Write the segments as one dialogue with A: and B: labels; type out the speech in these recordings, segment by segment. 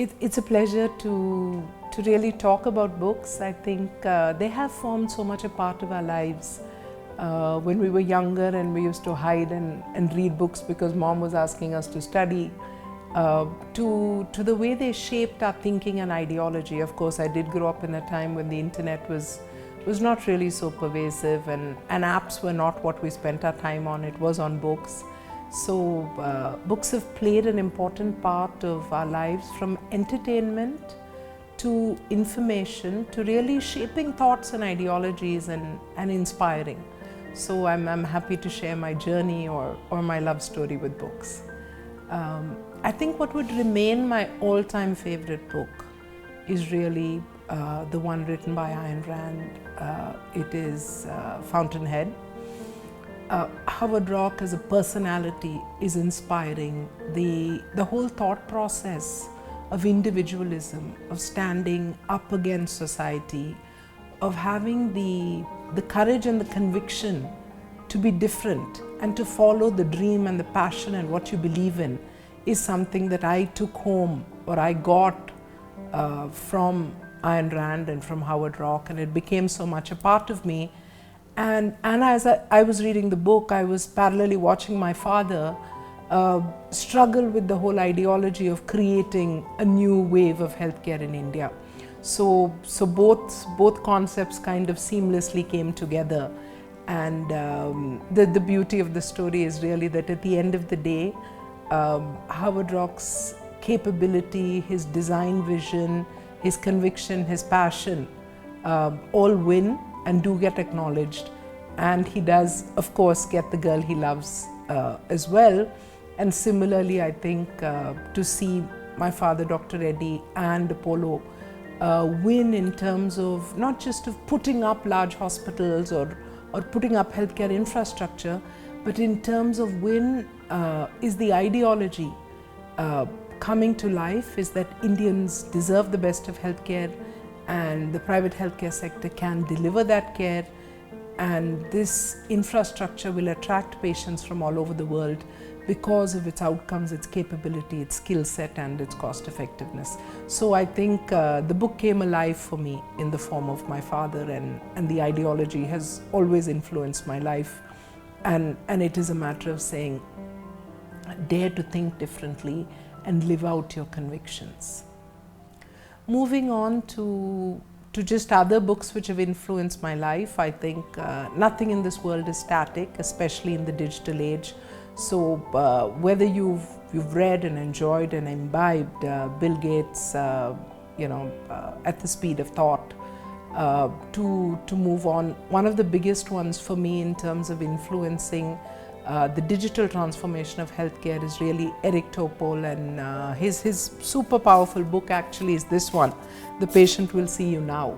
A: It's a pleasure to really talk about books. I think they have formed so much a part of our lives. When we were younger and we used to hide and read books because mom was asking us to study, to the way they shaped our thinking and ideology. Of course, I did grow up in a time when the internet was not really so pervasive, and apps were not what we spent our time on. It was on books. So books have played an important part of our lives, from entertainment to information to really shaping thoughts and ideologies and inspiring. So I'm happy to share my journey or my love story with books. I think what would remain my all-time favorite book is really the one written by Ayn Rand. It is Fountainhead. Howard Roark as a personality is inspiring. The whole thought process of individualism, of standing up against society, of having the courage and the conviction to be different and to follow the dream and the passion and what you believe in, is something that I took home, or I got from Ayn Rand and from Howard Roark, and it became so much a part of me. And as I was reading the book, I was parallelly watching my father struggle with the whole ideology of creating a new wave of healthcare in India. So both concepts kind of seamlessly came together. And the beauty of the story is really that at the end of the day, Howard Roark's capability, his design vision, his conviction, his passion, all win and do get acknowledged. And he does, of course, get the girl he loves as well. And similarly, I think to see my father, Dr. Reddy, and Apollo win in terms of not just of putting up large hospitals or putting up healthcare infrastructure, but in terms of win is the ideology coming to life, is that Indians deserve the best of healthcare, and the private healthcare sector can deliver that care, and this infrastructure will attract patients from all over the world because of its outcomes, its capability, its skill set, and its cost effectiveness. So I think the book came alive for me in the form of my father, and the ideology has always influenced my life. And it is a matter of saying, dare to think differently and live out your convictions. Moving on to just other books which have influenced my life, I think nothing in this world is static, especially in the digital age. So whether you've read and enjoyed and imbibed Bill Gates, at the speed of thought, to move on, one of the biggest ones for me in terms of influencing the digital transformation of healthcare is really Eric Topol, and his super powerful book actually is this one, The Patient Will See You Now,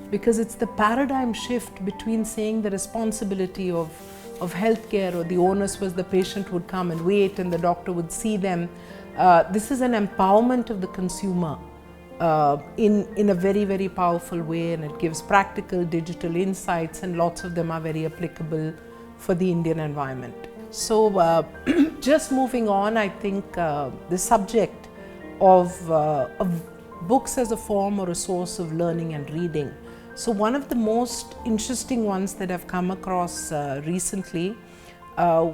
A: because it's the paradigm shift between saying the responsibility of healthcare, or the onus was the patient would come and wait and the doctor would see them. This is an empowerment of the consumer in a very, very powerful way, and it gives practical digital insights, and lots of them are very applicable for the Indian environment. So just moving on, I think the subject of books as a form or a source of learning and reading. So one of the most interesting ones that I've come across recently,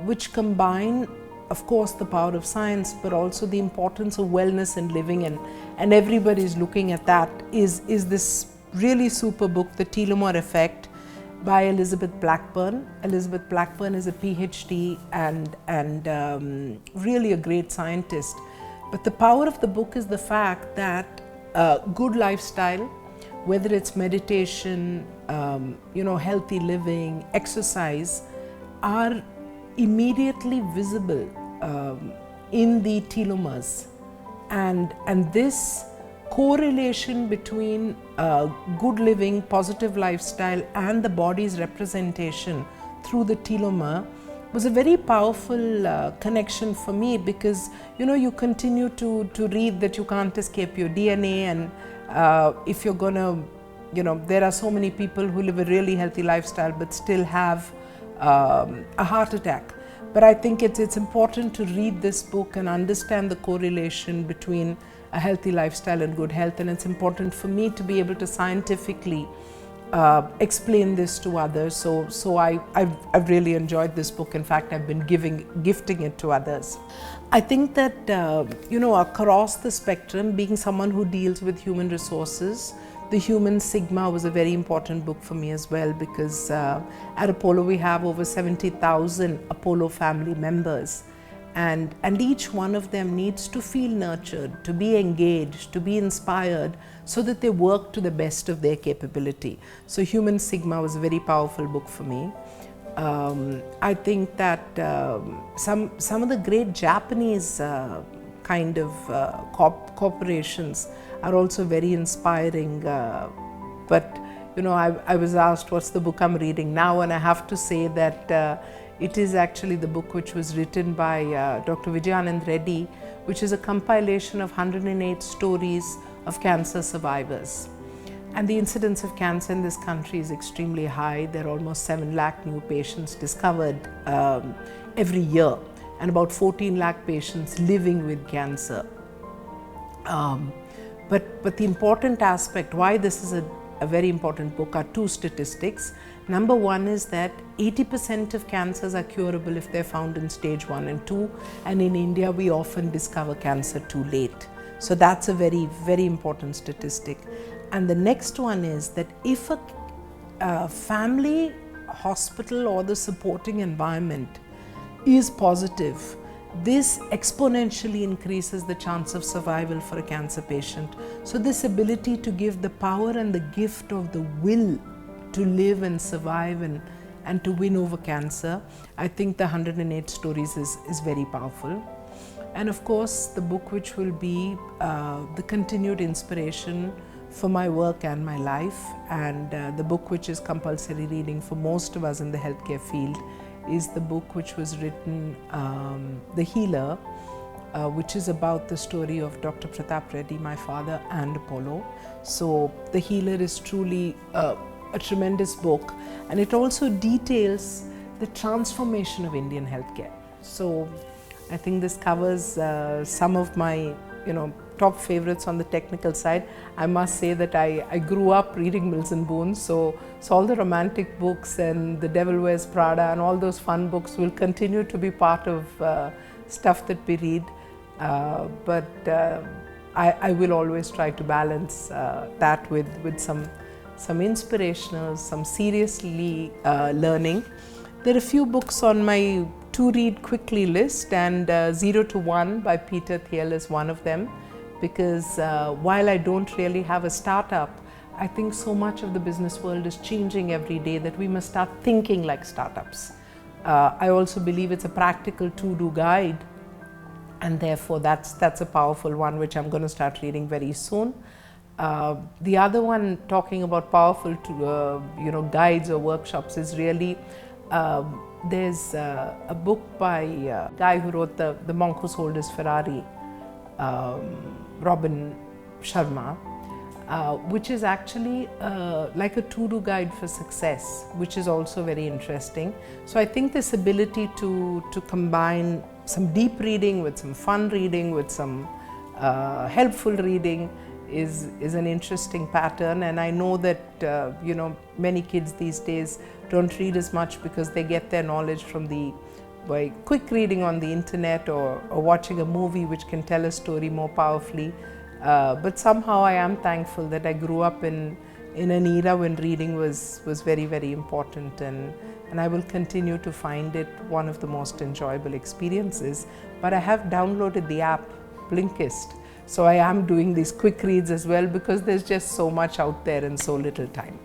A: which combine, of course, the power of science, but also the importance of wellness and living, and everybody's looking at that, is this really super book, The Telomere Effect, by Elizabeth Blackburn. Elizabeth Blackburn is a PhD and really a great scientist. But the power of the book is the fact that good lifestyle, whether it's meditation, healthy living, exercise, are immediately visible in the telomeres, and this correlation between good living, positive lifestyle, and the body's representation through the telomere was a very powerful connection for me, because you continue to read that you can't escape your DNA, and if you're gonna, there are so many people who live a really healthy lifestyle but still have a heart attack. But I think it's important to read this book and understand the correlation between a healthy lifestyle and good health. And it's important for me to be able to scientifically explain this to others. So I've really enjoyed this book. In fact, I've been gifting it to others. I think that, across the spectrum, being someone who deals with human resources, The Human Sigma was a very important book for me as well, because at Apollo we have over 70,000 Apollo family members. And each one of them needs to feel nurtured, to be engaged, to be inspired, so that they work to the best of their capability. So Human Sigma was a very powerful book for me. I think that some of the great Japanese kind of corporations are also very inspiring. But I was asked what's the book I'm reading now, and I have to say that it is actually the book which was written by Dr. Sangita Reddy, which is a compilation of 108 stories of cancer survivors. And the incidence of cancer in this country is extremely high. There are almost 7 lakh new patients discovered every year, and about 14 lakh patients living with cancer. But the important aspect, why this is a very important book, are 2 statistics. Number one is that 80% of cancers are curable if they're found in stage 1 and 2, and in India we often discover cancer too late. So that's a very, very important statistic. And the next one is that if a family, hospital, or the supporting environment is positive, this exponentially increases the chance of survival for a cancer patient. So this ability to give the power and the gift of the will to live and survive and to win over cancer, I think the 108 stories is very powerful. And of course, the book which will be the continued inspiration for my work and my life, and the book which is compulsory reading for most of us in the healthcare field, is the book which was written, The Healer, which is about the story of Dr. Pratap Reddy, my father, and Apollo. So The Healer is truly a tremendous book, and it also details the transformation of Indian healthcare. So I think this covers some of my top favorites on the technical side. I must say that I grew up reading Mills and Boon, so all the romantic books and The Devil Wears Prada and all those fun books will continue to be part of stuff that we read. But I will always try to balance that with some inspirational, some seriously learning. There are a few books on my to read quickly list, and 0 to 1 by Peter Thiel is one of them, because while I don't really have a startup, I think so much of the business world is changing every day that we must start thinking like startups. I also believe it's a practical to-do guide, and therefore that's a powerful one which I'm going to start reading very soon. The other one, talking about powerful guides or workshops, is really there's a book by a guy who wrote the Monk Who Sold His Ferrari, Robin Sharma, which is actually like a to-do guide for success, which is also very interesting. So I think this ability to combine some deep reading with some fun reading with some helpful reading is an interesting pattern. And I know that many kids these days don't read as much because they get their knowledge from by quick reading on the internet or watching a movie which can tell a story more powerfully. But somehow I am thankful that I grew up in an era when reading was very, very important, and I will continue to find it one of the most enjoyable experiences. But I have downloaded the app Blinkist, so I am doing these quick reads as well, because there's just so much out there in so little time.